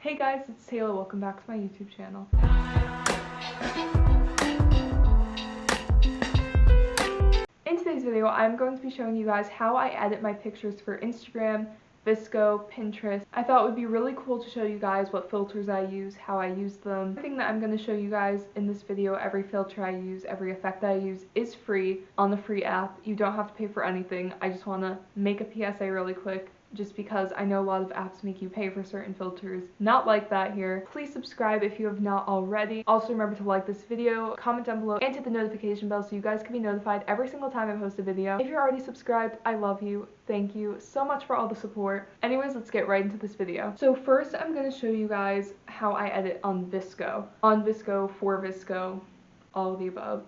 Hey guys, it's Taylor. Welcome back to my YouTube channel. In today's video, I'm going to be showing you guys how I edit my pictures for Instagram, VSCO, Pinterest. I thought it would be really cool to show you guys what filters I use, how I use them. Everything that I'm going to show you guys in this video, every filter I use, every effect that I use is free on the free app. You don't have to pay for anything. I just want to make a PSA really quick, just because I know a lot of apps make you pay for certain filters. Not like that here. Please subscribe if you have not already. Also remember to like this video, comment down below, and hit the notification bell so you guys can be notified every single time I post a video. If you're already subscribed, I love you. Thank you so much for all the support. Anyways, let's get right into this video. So first I'm going to show you guys how I edit on VSCO. On VSCO, for VSCO, all of the above.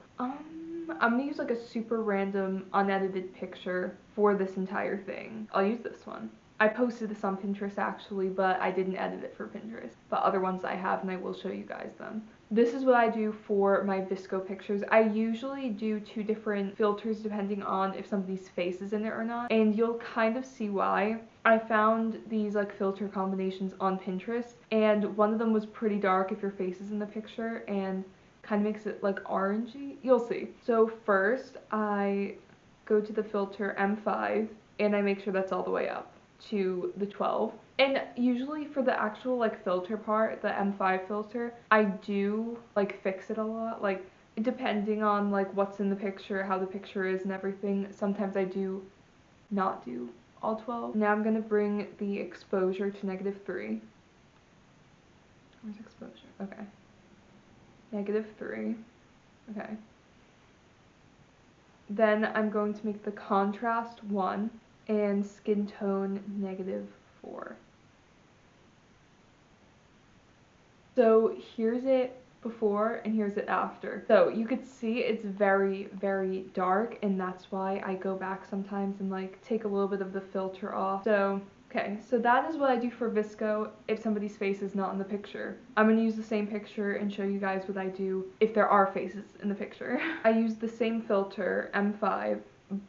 I'm gonna use like a super random unedited picture for this entire thing. I'll use this one. I posted this on Pinterest actually, but I didn't edit it for Pinterest. But other ones I have, and I will show you guys them. This is what I do for my VSCO pictures. I usually do 2 different filters depending on if somebody's face is in it or not, and you'll kind of see why. I found these like filter combinations on Pinterest, and one of them was pretty dark if your face is in the picture, and kind of makes it like orangey. You'll see. So first I go to the filter M5 and I make sure that's all the way up to the 12. And usually for the actual like filter part, the M5 filter, I do like fix it a lot, like depending on like what's in the picture, how the picture is and everything. Sometimes I do not do all 12. Now I'm gonna bring the exposure to -3. Where's exposure? Okay. -3. Okay. Then I'm going to make the contrast 1 and skin tone -4. So here's it before and here's it after. So you could see it's very, very dark, and that's why I go back sometimes and like take a little bit of the filter off. So okay, so that is what I do for VSCO if somebody's face is not in the picture. I'm going to use the same picture and show you guys what I do if there are faces in the picture. I use the same filter, M5,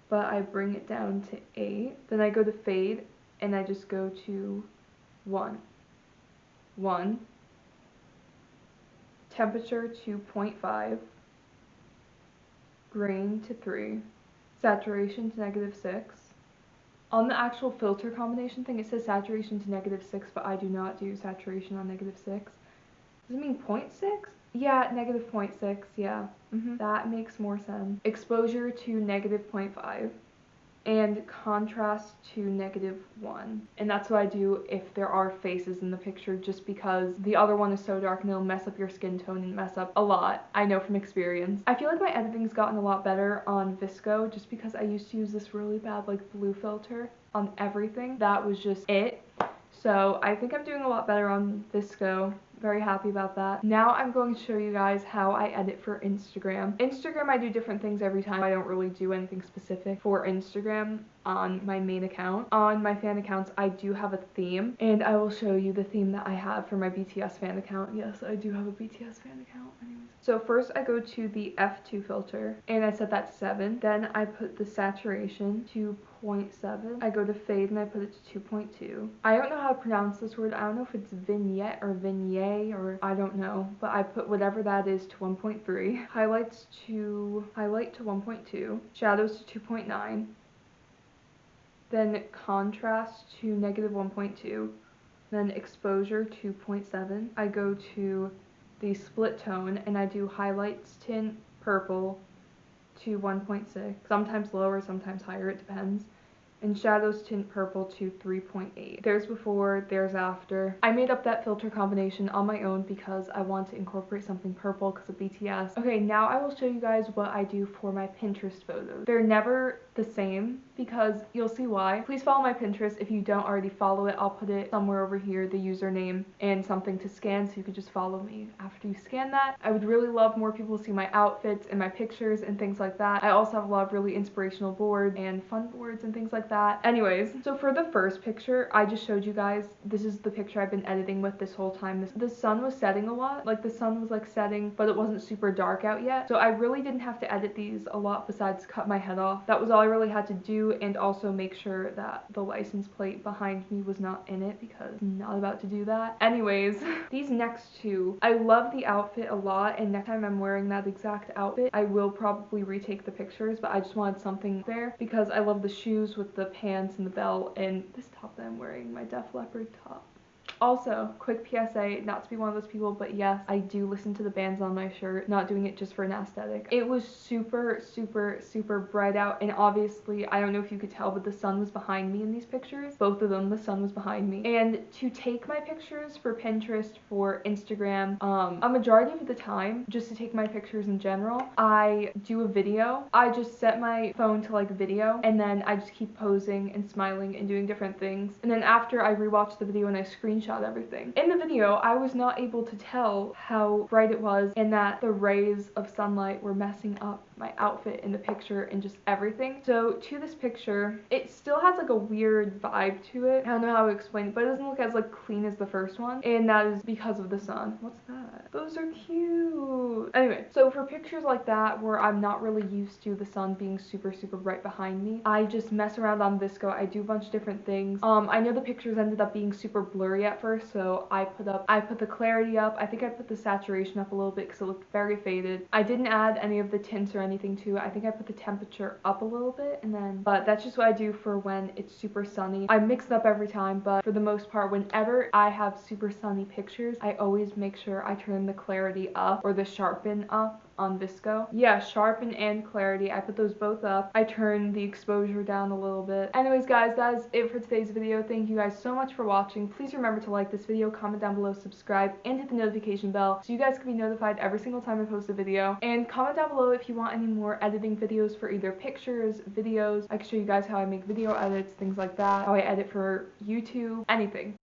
but I bring it down to 8. Then I go to fade and I just go to 1. Temperature to 0.5. Grain to 3. Saturation to -6. On the actual filter combination thing, it says saturation to -6, but I do not do saturation on -6. Does it mean 0.6? Yeah, -0.6, yeah. That makes more sense. Exposure to -0.5. And contrast to -1. And that's what I do if there are faces in the picture, just because the other one is so dark and it'll mess up your skin tone and mess up a lot. I know from experience. I feel like my editing's gotten a lot better on VSCO just because I used to use this really bad like blue filter on everything. That was just it. So I think I'm doing a lot better on VSCO. Very happy about that. Now I'm going to show you guys how I edit for Instagram. Instagram, I do different things every time. I don't really do anything specific for Instagram on my main account. On my fan accounts, I do have a theme, and I will show you the theme that I have for my BTS fan account. Yes, I do have a BTS fan account. Anyways. So first I go to the F2 filter, and I set that to 7. Then I put the saturation to 0.7. I go to fade and I put it to 2.2. I don't know how to pronounce this word. I don't know if it's vignette or vignette, or I don't know, but I put whatever that is to 1.3. Highlight to 1.2. Shadows to 2.9. Then contrast to -1.2. Then exposure to 0.7. I go to the split tone and I do highlights tint purple to 1.6. Sometimes lower, sometimes higher, it depends. And shadows tint purple to 3.8. There's before, there's after. I made up that filter combination on my own because I want to incorporate something purple because of BTS. Okay, now I will show you guys what I do for my Pinterest photos. They're never the same because you'll see why. Please follow my Pinterest. If you don't already follow it, I'll put it somewhere over here, the username and something to scan, so you could just follow me after you scan that. I would really love more people to see my outfits and my pictures and things like that. I also have a lot of really inspirational boards and fun boards and things like that. Anyways, so for the first picture, I just showed you guys, this is the picture I've been editing with this whole time. The sun was setting a lot, like the sun was like setting, but it wasn't super dark out yet. So I really didn't have to edit these a lot besides cut my head off. That was all I really had to do. to, and also make sure that the license plate behind me was not in it, because I'm not about to do that. Anyways, these next two, I love the outfit a lot, and next time I'm wearing that exact outfit, I will probably retake the pictures, but I just wanted something there because I love the shoes with the pants and the belt, and this top that I'm wearing, my Def Leppard top. Also, quick PSA, not to be one of those people, but yes, I do listen to the bands on my shirt, not doing it just for an aesthetic. It was super, super, super bright out, and obviously, I don't know if you could tell, but the sun was behind me in these pictures. Both of them, the sun was behind me. And to take my pictures for Pinterest, for Instagram, a majority of the time, just to take my pictures in general, I do a video. I just set my phone to like video, and then I just keep posing and smiling and doing different things. And then after I rewatch the video and I screenshot everything. In the video, I was not able to tell how bright it was and that the rays of sunlight were messing up my outfit in the picture and just everything. So to this picture, it still has like a weird vibe to it. I don't know how to explain it, but it doesn't look as like clean as the first one, and that is because of the sun. What's that? Those are cute. Anyway, so for pictures like that where I'm not really used to the sun being super, super bright behind me, I just mess around on VSCO. I do a bunch of different things. I know the pictures ended up being super blurry at first, so I put the clarity up. I think I put the saturation up a little bit because it looked very faded. I didn't add any of the tints or anything to it. I think I put the temperature up a little bit, and then, but that's just what I do for when it's super sunny. I mix it up every time, but for the most part, whenever I have super sunny pictures, I always make sure I turn the clarity up or the sharpen up on VSCO. Yeah, sharpen and clarity. I put those both up. I turn the exposure down a little bit. Anyways, guys, that is it for today's video. Thank you guys so much for watching. Please remember to like this video, comment down below, subscribe, and hit the notification bell so you guys can be notified every single time I post a video. And comment down below if you want any more editing videos for either pictures, videos. I can show you guys how I make video edits, things like that, how I edit for YouTube, anything.